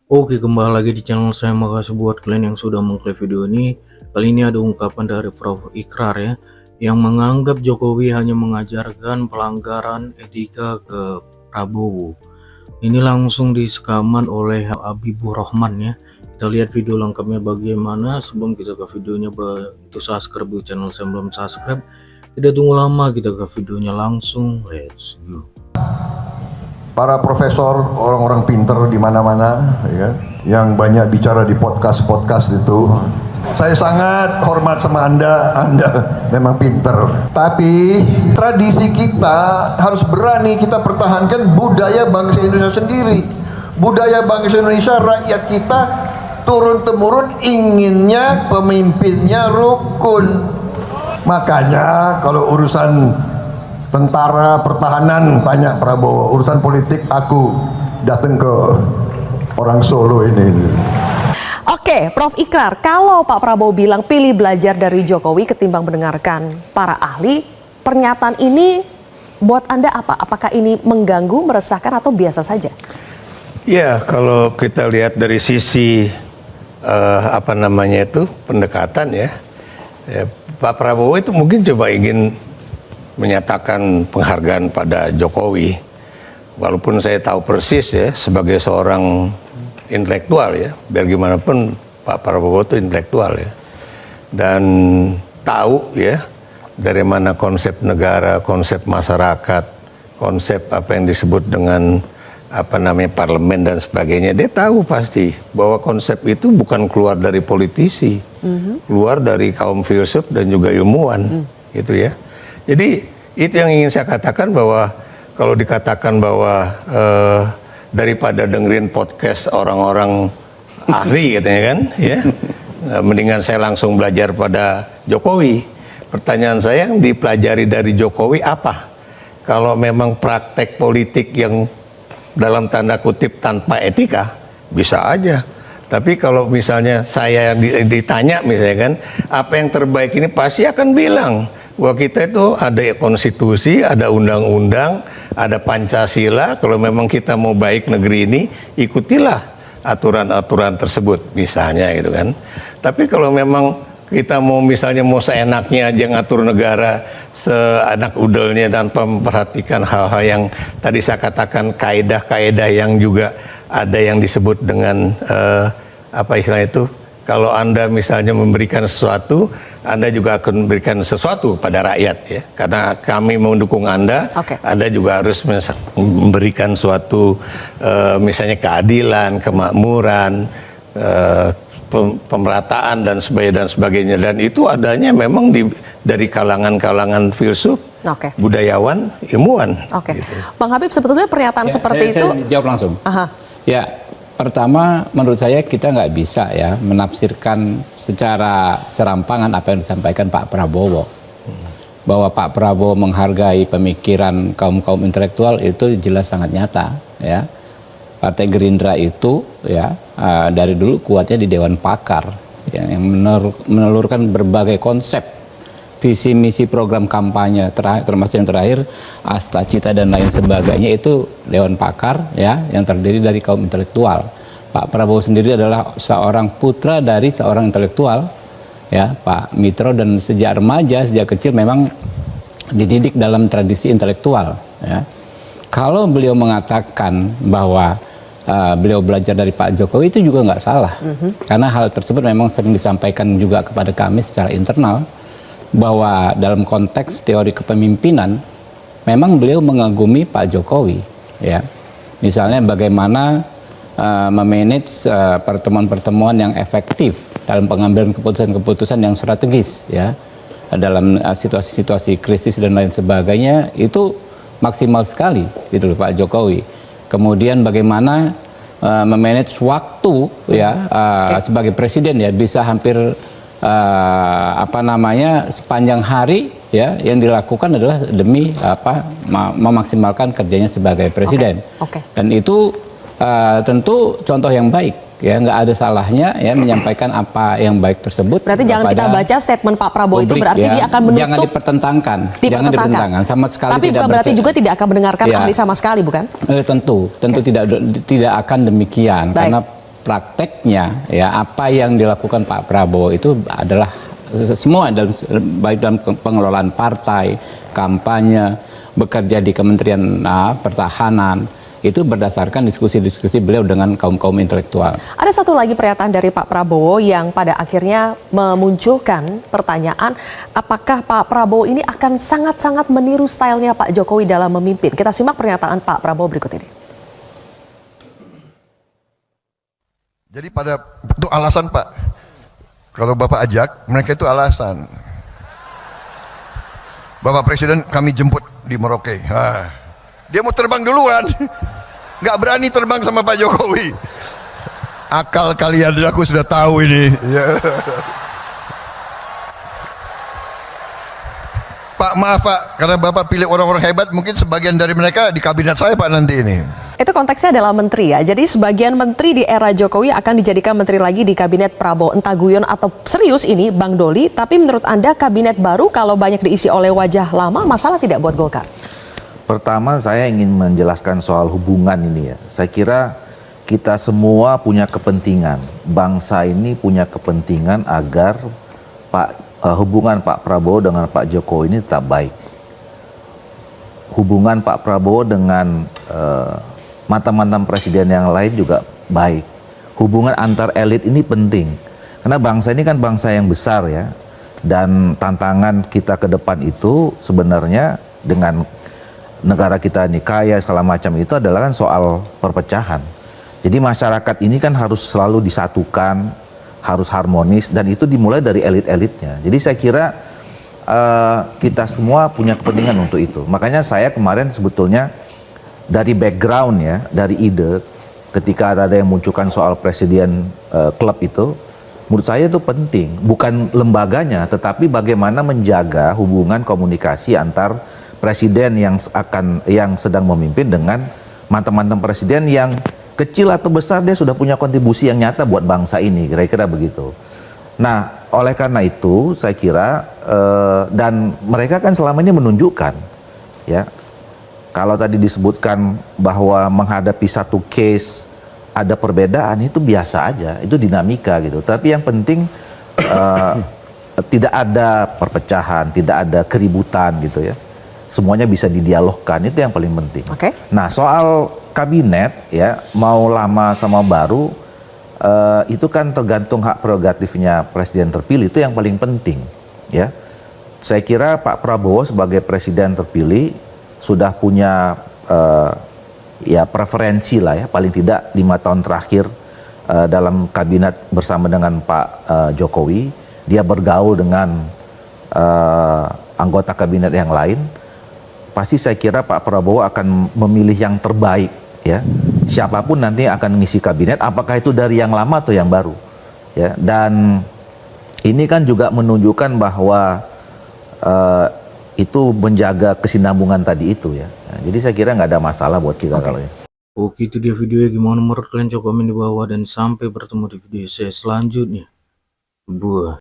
Oke, kembali lagi di channel saya. Makasih buat kalian yang sudah mengklik video ini. Kali ini ada ungkapan dari Prof. Ikrar ya, yang menganggap Jokowi hanya mengajarkan pelanggaran etika ke Prabowo. Ini langsung disekaman oleh Habibur Rahman ya. Kita lihat video lengkapnya bagaimana. Sebelum kita ke videonya, bantu subscribe di channel saya belum subscribe. Tidak tunggu lama, kita ke videonya langsung. Let's go. Para profesor, orang-orang pinter di mana-mana, ya, yang banyak bicara di podcast itu, saya sangat hormat sama Anda memang pinter. Tapi tradisi kita harus berani kita pertahankan budaya bangsa Indonesia sendiri. Budaya bangsa Indonesia, rakyat kita turun-temurun inginnya pemimpinnya rukun. Makanya kalau urusan tentara pertahanan tanya Prabowo, urusan politik aku datang ke orang Solo ini. Oke, Prof. Ikrar, kalau Pak Prabowo bilang pilih belajar dari Jokowi ketimbang mendengarkan para ahli, pernyataan ini buat Anda apa? Apakah ini mengganggu, meresahkan, atau biasa saja? Ya, kalau kita lihat dari sisi pendekatan ya, Pak Prabowo itu mungkin coba ingin menyatakan penghargaan pada Jokowi, walaupun saya tahu persis ya sebagai seorang intelektual ya, biar gimana pun Pak Prabowo itu intelektual ya, dan tahu ya dari mana konsep negara, konsep masyarakat, konsep apa yang disebut dengan parlemen dan sebagainya. Dia tahu pasti bahwa konsep itu bukan keluar dari politisi, keluar dari kaum filsuf dan juga ilmuwan gitu ya. Jadi itu yang ingin saya katakan, bahwa kalau dikatakan bahwa daripada dengerin podcast orang-orang ahli katanya kan ya, mendingan saya langsung belajar pada Jokowi. Pertanyaan saya, yang dipelajari dari Jokowi apa? Kalau memang praktek politik yang dalam tanda kutip tanpa etika, bisa aja. Tapi kalau misalnya saya yang ditanya misalnya kan, apa yang terbaik ini, pasti akan bilang bahwa kita itu ada konstitusi, ada undang-undang, ada Pancasila. Kalau memang kita mau baik negeri ini, ikutilah aturan-aturan tersebut misalnya gitu kan. Tapi kalau memang kita mau misalnya mau seenaknya aja ngatur negara seenak udelnya tanpa memperhatikan hal-hal yang tadi saya katakan, kaedah-kaedah yang juga ada yang disebut dengan apa istilah itu, kalau Anda misalnya memberikan sesuatu, Anda juga akan memberikan sesuatu pada rakyat ya. Karena kami mendukung Anda, Anda juga harus memberikan suatu misalnya keadilan, kemakmuran, pemerataan dan sebagainya. Dan itu adanya memang dari kalangan-kalangan filsuf, budayawan, ilmuwan. Gitu. Bang Habib, sebetulnya pernyataan seperti itu. Saya jawab langsung. Ya, pertama menurut saya kita nggak bisa ya menafsirkan secara serampangan apa yang disampaikan Pak Prabowo. Bahwa Pak Prabowo menghargai pemikiran kaum-kaum intelektual itu jelas sangat nyata ya. Partai Gerindra itu ya dari dulu kuatnya di Dewan Pakar ya, yang menelurkan berbagai konsep, visi misi program kampanye termasuk yang terakhir Asta Cita dan lain sebagainya, itu Dewan Pakar ya, yang terdiri dari kaum intelektual. Pak Prabowo sendiri adalah seorang putra dari seorang intelektual ya, Pak Mitro, dan sejak remaja, sejak kecil memang dididik dalam tradisi intelektual ya. Kalau beliau mengatakan bahwa beliau belajar dari Pak Jokowi, itu juga nggak salah, karena hal tersebut memang sering disampaikan juga kepada kami secara internal, bahwa dalam konteks teori kepemimpinan memang beliau mengagumi Pak Jokowi ya. Misalnya bagaimana memanage pertemuan-pertemuan yang efektif dalam pengambilan keputusan-keputusan yang strategis ya, dalam situasi-situasi krisis dan lain sebagainya, itu maksimal sekali gitu loh Pak Jokowi. Kemudian bagaimana memanage waktu ya, sebagai presiden ya, bisa hampir sepanjang hari ya, yang dilakukan adalah demi memaksimalkan kerjanya sebagai presiden. Dan itu tentu contoh yang baik ya, nggak ada salahnya ya menyampaikan apa yang baik tersebut. Berarti jangan kita baca statement Pak Prabowo publik, itu berarti ya, dia akan menutup, jangan dipertentangkan sama sekali. Tapi bukan berarti juga tidak akan mendengarkan ahli sama sekali, bukan? Tentu tidak akan demikian. Baik. Karena prakteknya ya apa yang dilakukan Pak Prabowo itu adalah semua baik dalam pengelolaan partai, kampanye, bekerja di Kementerian Pertahanan, itu berdasarkan diskusi-diskusi beliau dengan kaum-kaum intelektual. Ada satu lagi pernyataan dari Pak Prabowo yang pada akhirnya memunculkan pertanyaan, apakah Pak Prabowo ini akan sangat-sangat meniru stylenya Pak Jokowi dalam memimpin? Kita simak pernyataan Pak Prabowo berikut ini. Jadi itu alasan Pak, kalau Bapak ajak, mereka itu alasan. Bapak Presiden kami jemput di Merauke. Dia mau terbang duluan, nggak berani terbang sama Pak Jokowi. Akal kalian, aku sudah tahu ini. Pak maaf Pak, karena Bapak pilih orang-orang hebat, mungkin sebagian dari mereka di kabinet saya Pak nanti ini. Itu konteksnya adalah menteri ya. Jadi sebagian menteri di era Jokowi akan dijadikan menteri lagi di kabinet Prabowo. Entah guyon atau serius ini Bang Doli, tapi menurut Anda kabinet baru kalau banyak diisi oleh wajah lama, masalah tidak buat Golkar? Pertama saya ingin menjelaskan soal hubungan ini ya. Saya kira kita semua punya kepentingan. Bangsa ini punya kepentingan agar hubungan Pak Prabowo dengan Pak Jokowi ini tetap baik. Hubungan Pak Prabowo dengan mantan-mantan presiden yang lain juga baik. Hubungan antar elit ini penting. Karena bangsa ini kan bangsa yang besar ya. Dan tantangan kita ke depan itu sebenarnya dengan negara kita ini kaya segala macam itu adalah kan soal perpecahan. Jadi masyarakat ini kan harus selalu disatukan, harus harmonis, dan itu dimulai dari elit-elitnya. Jadi saya kira kita semua punya kepentingan untuk itu. Makanya saya kemarin sebetulnya dari background ya, dari ide ketika ada yang munculkan soal presiden klub itu, menurut saya itu penting. Bukan lembaganya, tetapi bagaimana menjaga hubungan komunikasi antar presiden yang sedang memimpin dengan mantan-mantan presiden yang kecil atau besar dia sudah punya kontribusi yang nyata buat bangsa ini, kira-kira begitu. Nah, oleh karena itu saya kira dan mereka kan selama ini menunjukkan ya, kalau tadi disebutkan bahwa menghadapi satu case ada perbedaan itu biasa aja, itu dinamika gitu. Tapi yang penting tidak ada perpecahan, tidak ada keributan gitu ya. Semuanya bisa didialogkan, itu yang paling penting. Oke. Nah, soal kabinet ya, mau lama sama baru itu kan tergantung hak prerogatifnya presiden terpilih, itu yang paling penting ya. Saya kira Pak Prabowo sebagai presiden terpilih sudah punya ya preferensi lah ya, paling tidak 5 tahun terakhir dalam kabinet bersama dengan Pak Jokowi, dia bergaul dengan anggota kabinet yang lain. Pasti saya kira Pak Prabowo akan memilih yang terbaik ya. Siapapun nanti akan mengisi kabinet, apakah itu dari yang lama atau yang baru ya. Dan ini kan juga menunjukkan bahwa itu menjaga kesinambungan tadi itu ya. Nah, jadi saya kira nggak ada masalah buat kita kalau ya. Oke, itu dia videonya. Gimana menurut kalian? Coba komen di bawah, dan sampai bertemu di video saya selanjutnya. Buah.